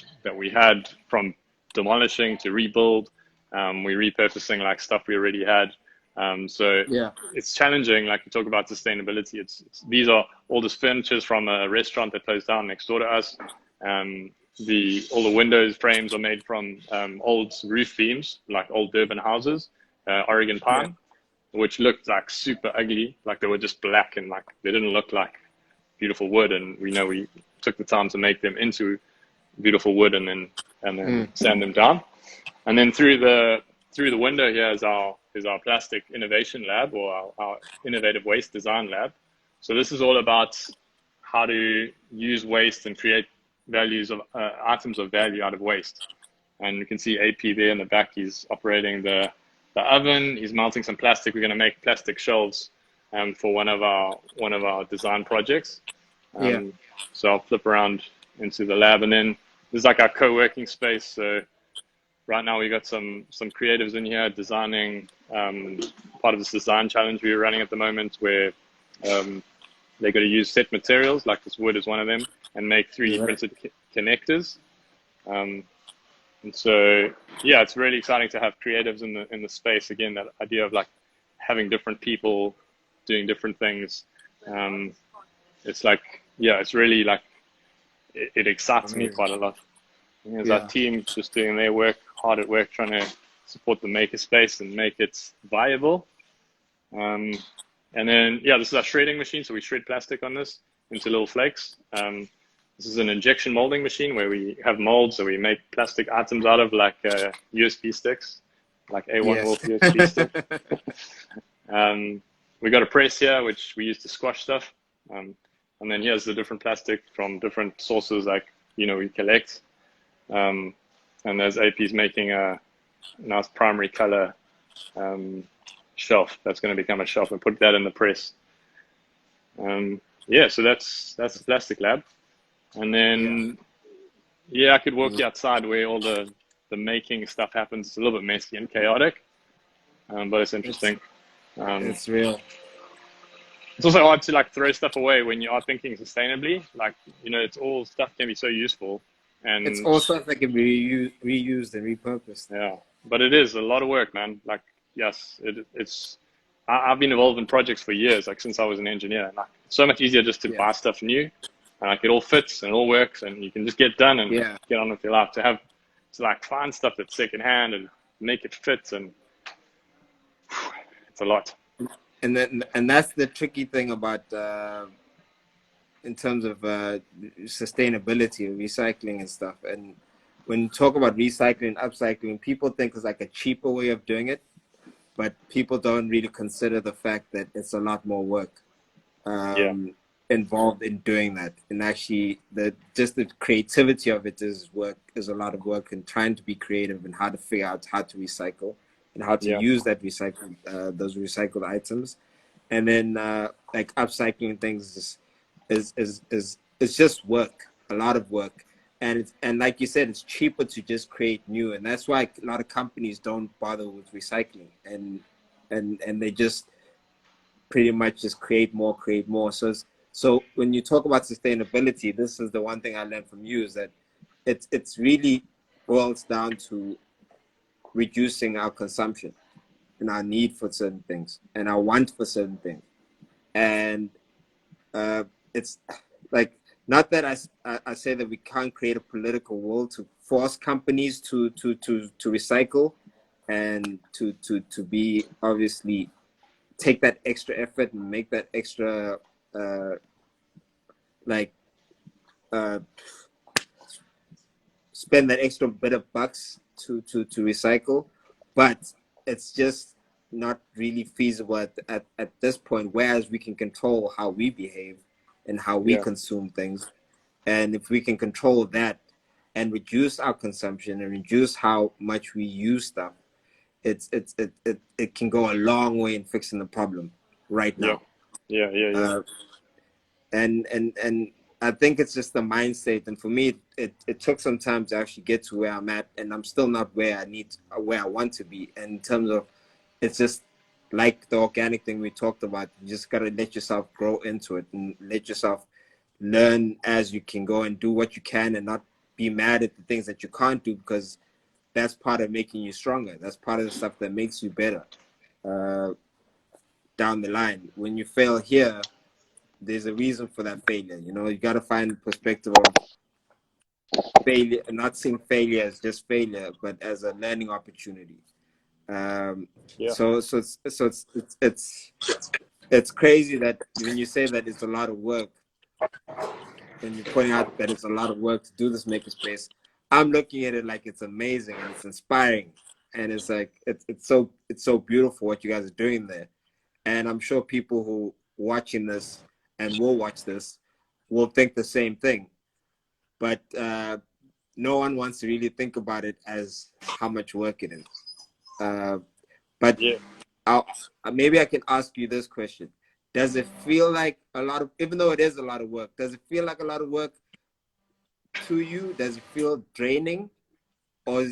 had from demolishing to rebuild. We're repurposing like stuff we already had. So Yeah. it's challenging. Like, you talk about sustainability. These are all this furniture from a restaurant that closed down next door to us. All the windows frames are made from old roof beams, like old Durban houses, Oregon Yeah. pine, which looked like super ugly. Like, they were just black and like they didn't look like beautiful wood. And we took the time to make them into beautiful wood, and then sand them down. And then through the window here is our plastic innovation lab, or our innovative waste design lab. So this is all about how to use waste and create values of items of value out of waste. And you can see AP there in the back. He's operating the the oven. He's melting some plastic. We're going to make plastic shelves for one of our design projects. Yeah. So I'll flip around into the lab, and then there's like our co-working space. So right now we got some creatives in here designing part of this design challenge we're running at the moment, where they got to use set materials, like this wood is one of them, and make 3D printed connectors. And so, yeah, it's really exciting to have creatives in the space. Again, that idea of like having different people doing different things. It's like, yeah, it's really like, it excites me quite a lot. As our team just doing their work, hard at work, trying to support the makerspace and make it viable. And then, yeah, this is our shredding machine. So we shred plastic on this into little flakes. This is an injection molding machine where we have molds that we make plastic items out of, like USB sticks, like Aewon Wolf USB stick. We got a press here, which we use to squash stuff. And then here's the different plastic from different sources, like, we collect. And there's AP's making a nice primary color shelf that's going to become a shelf, and put that in the press. Yeah, so that's the plastic lab. And then, I could walk you outside where all the making stuff happens. It's a little bit messy and chaotic, but it's interesting. It's real. It's also hard to like throw stuff away when you are thinking sustainably. Like, it's all stuff can be so useful. And it's all stuff that can be reused and repurposed. Yeah, but it is a lot of work, man. Like, yes, it's. I've been involved in projects for years, like since I was an engineer. Like, it's so much easier just to buy stuff new. And like it all fits and it all works, and you can just get done and get on with your life. To like find stuff that's secondhand and make it fit, and it's a lot. And that's the tricky thing about in terms of sustainability, recycling and stuff. And when you talk about recycling, upcycling, people think it's like a cheaper way of doing it, but people don't really consider the fact that it's a lot more work. Involved in doing that, and actually the creativity of it is a lot of work, and trying to be creative and how to figure out how to recycle and how to use that those recycled items. And then like upcycling things is just work, a lot of work. And like you said, it's cheaper to just create new, and that's why a lot of companies don't bother with recycling, and they just pretty much just create more. So when you talk about sustainability, this is the one thing I learned from you, is that it's really boils down to reducing our consumption and our need for certain things and our want for certain things. And it's like, not that I say that we can't create a political will to force companies to recycle and to be, obviously, take that extra effort and make that extra spend that extra bit of bucks to recycle, but it's just not really feasible at this point. Whereas we can control how we behave and how we consume things, and if we can control that and reduce our consumption and reduce how much we use stuff, it can go a long way in fixing the problem right now. And I think it's just the mindset. And for me, it took some time to actually get to where I'm at, and I'm still not where I want to be. And in terms of, it's just like the organic thing we talked about. You just gotta let yourself grow into it and let yourself learn as you can go, and do what you can, and not be mad at the things that you can't do, because that's part of making you stronger. That's part of the stuff that makes you better down the line. When you fail here, there's a reason for that failure. You got to find the perspective of failure, and not seeing failure as just failure, but as a learning opportunity. So it's crazy that when you say that it's a lot of work, and you're pointing out that it's a lot of work to do this makerspace, I'm looking at it like it's amazing and it's inspiring, and it's like it's so beautiful what you guys are doing there. And I'm sure people who watching this and will watch this will think the same thing, but no one wants to really think about it as how much work it is. But Yeah. I'll, maybe I can ask you this question. Does it feel like a lot of, even though it is a lot of work, does it feel like a lot of work to you? Does it feel draining? Or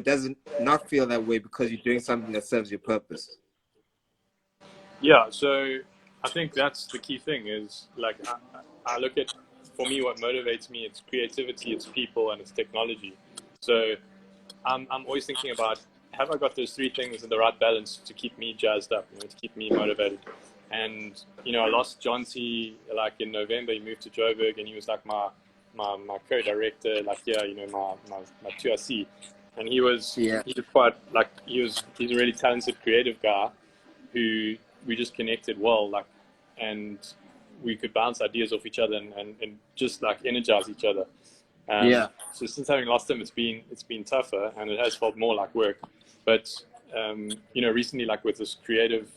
does it not feel that way because you're doing something that serves your purpose? Yeah, so I think that's the key thing is like I look at, for me, what motivates me, it's creativity, it's people, and it's technology. So I'm always thinking about, have I got those three things in the right balance to keep me jazzed up, you know, to keep me motivated? And, you know, I lost John T like in November. He moved to Joburg and he was like my co-director, like, yeah, you know, my 2RC. And he was quite like, he's a really talented creative guy who we just connected well, like, and we could bounce ideas off each other and just like energize each other. So since having lost him, it's been tougher and it has felt more like work. But you know, recently, like with this creative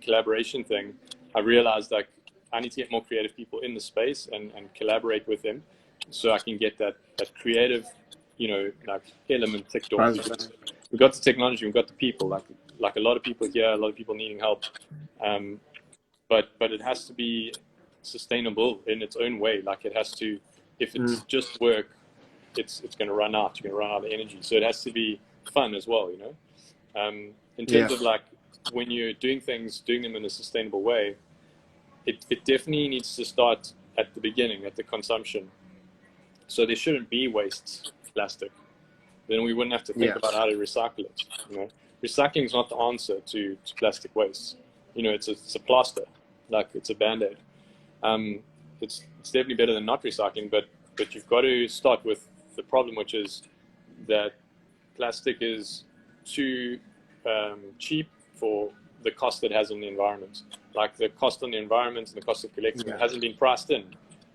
collaboration thing, I realized like I need to get more creative people in the space and collaborate with them, so I can get that creative, you know, like element ticked off. We've got the technology, we've got the people, like a lot of people here, a lot of people needing help, but it has to be sustainable in its own way. Like it has to, if it's just work, it's going to run out. You're going to run out of energy. So it has to be fun as well, you know. In terms of like when you're doing things, doing them in a sustainable way, it definitely needs to start at the beginning, at the consumption. So there shouldn't be waste plastic. Then we wouldn't have to think about how to recycle it. You know, recycling is not the answer to plastic waste. You know, it's a plaster, like it's a band-aid. It's definitely better than not recycling, but you've got to start with the problem, which is that plastic is too cheap for the cost it has on the environment. Like the cost on the environment and the cost of collecting it hasn't been priced in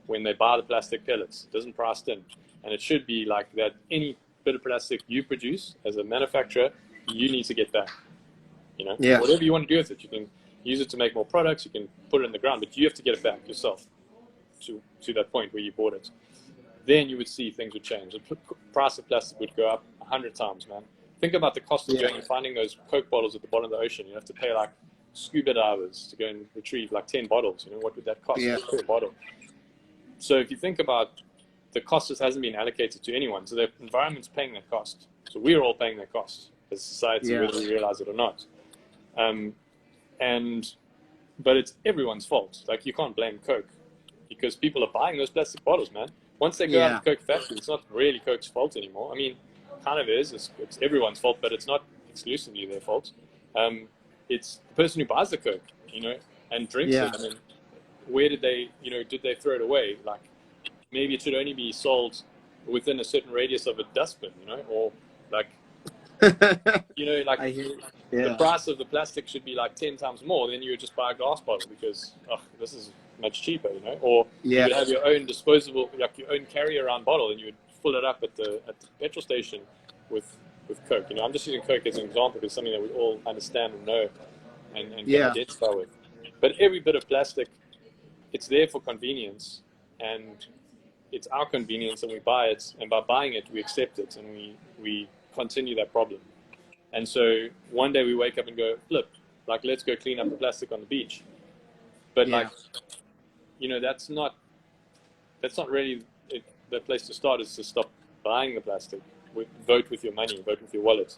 when they buy the plastic pellets. It isn't priced in, and it should be like that. Any bit of plastic you produce as a manufacturer, you need to get back. You know, whatever you want to do with it, you can use it to make more products. You can put it in the ground, but you have to get it back yourself to that point where you bought it. Then you would see things would change. The price of plastic would go up 100 times, man. Think about the cost of going and finding those Coke bottles at the bottom of the ocean. You have to pay like scuba divers to go and retrieve like 10 bottles. You know, what would that cost per bottle? So if you think about the cost, just hasn't been allocated to anyone. So the environment's paying that cost. So we're all paying that cost as a society, whether we realize it or not. But it's everyone's fault. Like you can't blame Coke because people are buying those plastic bottles, man. Once they go out of the Coke factory, it's not really Coke's fault anymore. I mean, kind of is. It's everyone's fault, but it's not exclusively their fault. It's the person who buys the Coke, you know, and drinks it. I mean, where did they, you know, did they throw it away? Like, maybe it should only be sold within a certain radius of a dustbin, you know, or like, you know, like the price of the plastic should be like 10 times more. Then you would just buy a glass bottle because this is much cheaper, you know. Or you would have your own disposable, like your own carry-around bottle, and you would fill it up at the petrol station with Coke. You know, I'm just using Coke as an example because it's something that we all understand and know and can identify with. But every bit of plastic, it's there for convenience, and it's our convenience, and we buy it, and by buying it, we accept it, and we continue that problem. And so one day we wake up and go, flip, like, let's go clean up the plastic on the beach. But like, you know, that's not really the place to start. Is to stop buying the plastic. Vote with your money, vote with your wallet.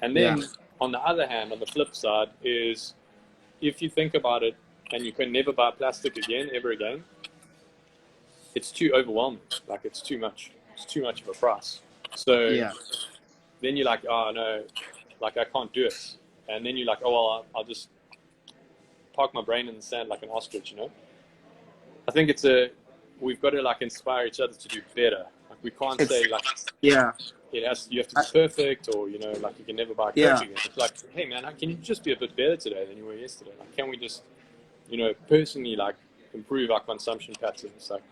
And then on the other hand, on the flip side is, if you think about it and you can never buy plastic again, ever again, it's too overwhelming. Like it's too much of a price. So then you're like, oh no, like I can't do it. And then you're like, oh well, I'll just park my brain in the sand like an ostrich, you know. I think we've got to like inspire each other to do better. Like we can't say like, you have to be perfect, or you know, like you can never buy Coke again. It's like, hey man, can you just be a bit better today than you were yesterday? Like, can we just, you know, personally like improve our consumption patterns? Like,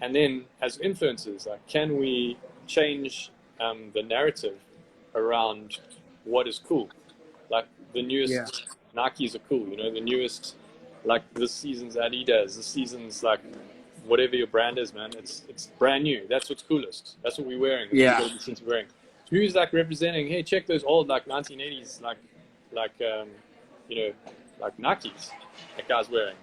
and then as influencers, like, can we change the narrative around what is cool? Like the newest Nikes are cool, you know, the newest, like this season's Adidas, this season's like whatever your brand is, man, it's brand new. That's what's coolest. That's what we're wearing. That's what we're wearing. who's like representing, hey, check those old like 1980s like you know, like Nikes that guy's wearing.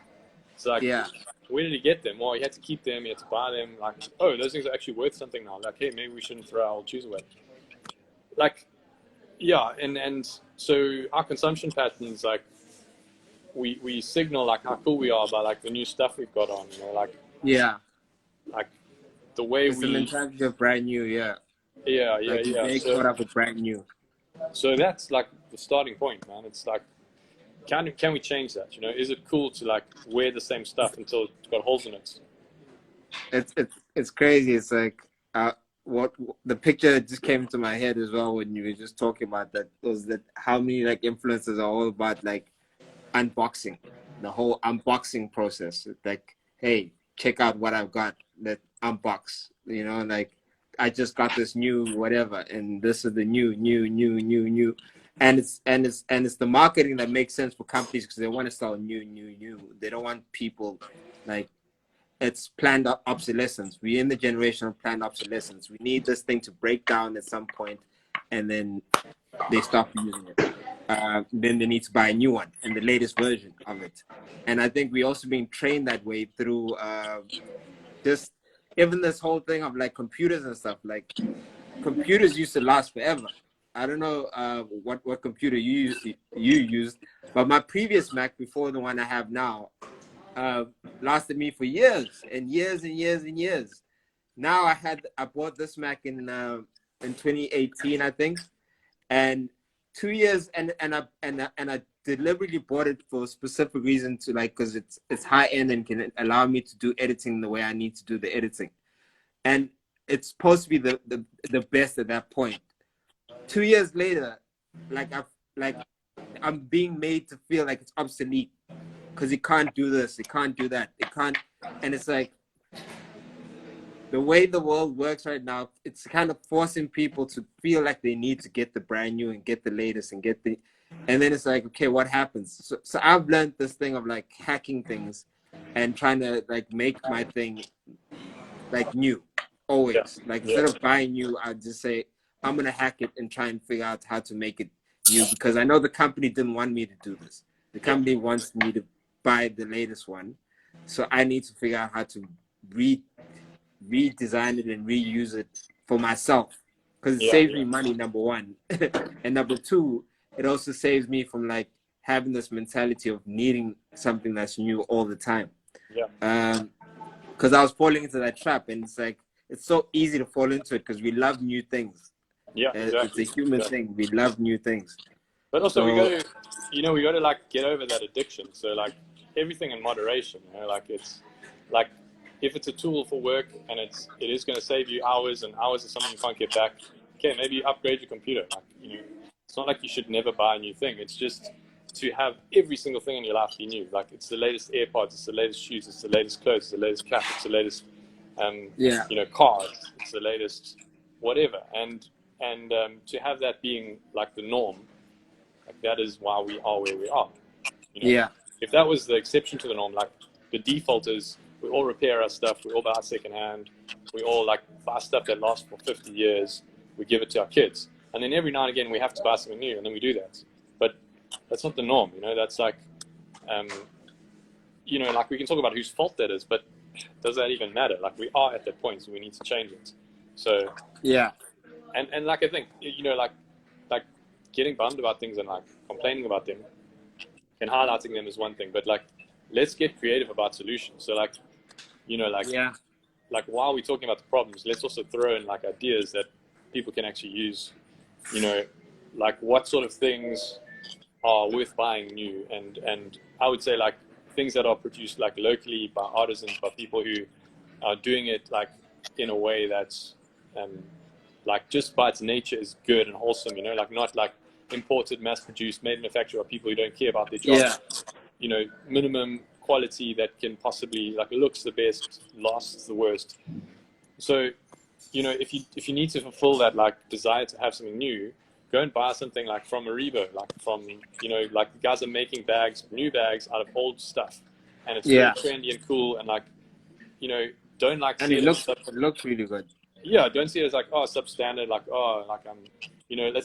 It's like, Yeah. where did he get them? Well, he had to keep them, he had to buy them. Like, oh, those things are actually worth something now. Like, hey, maybe we shouldn't throw our old shoes away. Like, yeah, and so our consumption patterns, like, we signal like how cool we are by like the new stuff we've got on, you know, Yeah. like the way It's the we, mentality of brand new. Yeah. Like you're very So caught up with brand new. that's like the starting point, man. It's like, can we change that? You know, is it cool to like wear the same stuff until it's got holes in it? It's crazy. It's like what the picture that just came to my head as well when you were just talking about that was that how many like influencers are all about like unboxing, the whole unboxing process. It's like, hey, check out what I've got. That unbox, you know, like I just got this new whatever, and this is the new, and it's the marketing that makes sense for companies because they want to sell new. They don't want people like it's planned obsolescence. We're in the generation of planned obsolescence. We need this thing to break down at some point, and then they stop using it. Then they need to buy a new one and the latest version of it. And I think we also being trained that way through just even this whole thing of like computers and stuff. Like computers used to last forever. I don't know what computer you used, but my previous Mac before the one I have now uh, lasted me for years and years and years and years. Now I bought this Mac in 2018, I think, and 2 years and I deliberately bought it for a specific reason to like because it's high end and can allow me to do editing the way I need to do the editing, and it's supposed to be the best at that point. 2 years later, like I'm being made to feel like it's obsolete because it can't do this, it can't do that, it can't, and it's like the way the world works right now, it's kind of forcing people to feel like they need to get the brand new and get the latest and and then it's like, okay, what happens? So I've learned this thing of like hacking things and trying to like make my thing like new, Yeah, always. Like yeah, instead of buying new, I just say I'm gonna hack it and try and figure out how to make it new because I know the company didn't want me to do this. The yeah, company wants me to buy the latest one, so I need to figure out how to redesign it and reuse it for myself because it yeah, saves yeah, me money, number one, and number two, it also saves me from like having this mentality of needing something that's new all the time. yeah, Because I was falling into that trap, and it's like it's so easy to fall into it because we love new things. yeah, It's a exactly. human Yeah. thing. We love new things. But also we got So to, you know, we got to like get over that addiction. So like everything in moderation, you know, like it's like if it's a tool for work and it is going to save you hours and hours of something you can't get back. Okay, maybe you upgrade your computer. Like, you know, it's not like you should never buy a new thing. It's just to have every single thing in your life be new. Like it's the latest AirPods, it's the latest shoes, it's the latest clothes, it's the latest cap, it's the latest, yeah, you know, cars, it's the latest whatever. And to have that being like the norm, like that is why we are where we are. You know, yeah, if that was the exception to the norm, like the default is we all repair our stuff, we all buy secondhand, we all like buy stuff that lasts for 50 years, we give it to our kids, and then every now and again we have to buy something new, and then we do that. But that's not the norm, you know. That's like, um, you know, like we can talk about whose fault that is, but does that even matter? Like we are at that point, so we need to change it. So yeah, and like I think, you know, like getting bummed about things and like complaining about them and highlighting them is one thing, but like let's get creative about solutions. So like, you know, yeah, like while we're talking about the problems, let's also throw in like ideas that people can actually use. You know, like what sort of things are worth buying new, and I would say like things that are produced like locally by artisans, by people who are doing it like in a way that's um, like just by its nature is good and wholesome. You know, like not like imported, mass produced, made manufactured by people who don't care about their yeah, jobs. You know, minimum quality that can possibly like looks the best, lasts the worst. So, you know, if you need to fulfill that like desire to have something new, go and buy something like from Aribo, like from, you know, like the guys are making bags, new bags out of old stuff, and it's very yeah. trendy and cool, and like, you know, don't like And steal and stuff. it looks really good. yeah, don't see it as like, oh, substandard, like, oh, like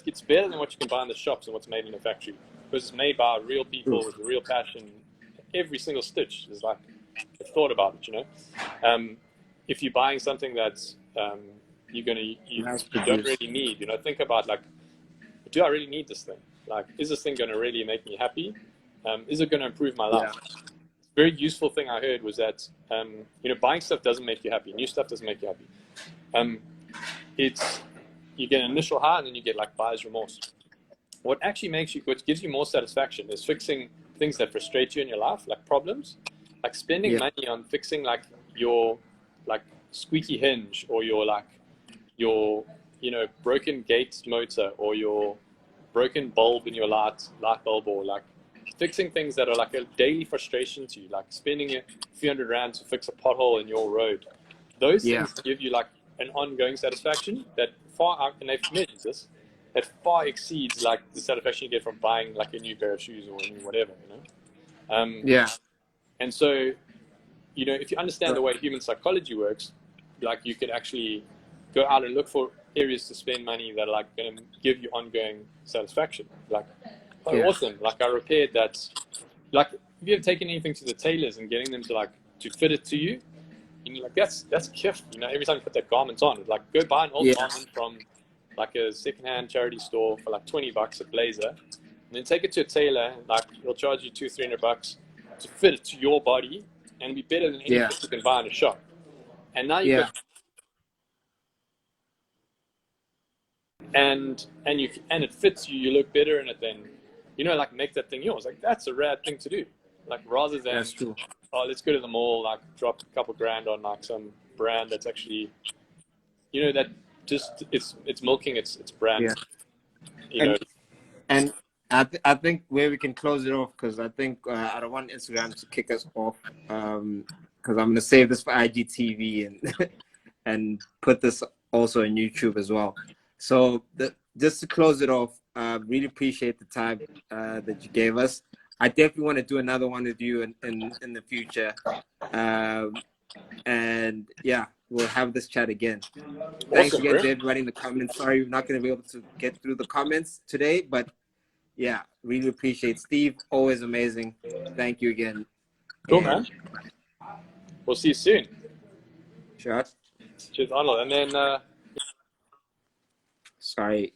it's better than what you can buy in the shops and what's made in a factory, because it's made by real people with real passion. Every single stitch is like a thought about it. If you're buying something that's you don't really need, think about like, do I really need this thing? Like, is this thing going to really make me happy? Is it going to improve my life? Very useful thing I heard was that buying stuff doesn't make you happy. New stuff doesn't make you happy. You get an initial high and then you get like buyer's remorse. What gives you more satisfaction is fixing things that frustrate you in your life, like problems, like spending money on fixing like your like squeaky hinge, or your broken gate motor, or your broken bulb in your light bulb, or like fixing things that are like a daily frustration to you, like spending a few $100 to fix a pothole in your road. Those things give you like an ongoing satisfaction that and they've measured this, that far exceeds like the satisfaction you get from buying like a new pair of shoes or a new whatever. And so, if you understand the way human psychology works, like you could actually go out and look for areas to spend money that are like going to give you ongoing satisfaction. Like, awesome! Like I repaired that. Like, have you ever taken anything to the tailors and getting them to fit it to you? And you're like, that's kiff. Every time you put that garment on, like go buy an old garment from like a secondhand charity store for like $20 a blazer, and then take it to a tailor. Like he'll charge you $200-300 to fit it to your body, and be better than anything you can buy in a shop. And now you and it fits you. You look better in it. Then like make that thing yours. Like that's a rad thing to do. Like rather than oh, let's go to the mall, like drop a couple grand on like some brand that's actually that just it's milking its brand. And I think where we can close it off, because I think I don't want Instagram to kick us off, because I'm gonna save this for IGTV and and put this also on YouTube as well. So just to close it off, really appreciate the time that you gave us. I definitely want to do another one with you in the future, and yeah, we'll have this chat again. Thanks again to everybody in the comments. Sorry, we're not going to be able to get through the comments today, but yeah, really appreciate Steve. Always amazing. Thank you again. Cool, man. We'll see you soon. Sure. Cheers, Arnold. And then sorry.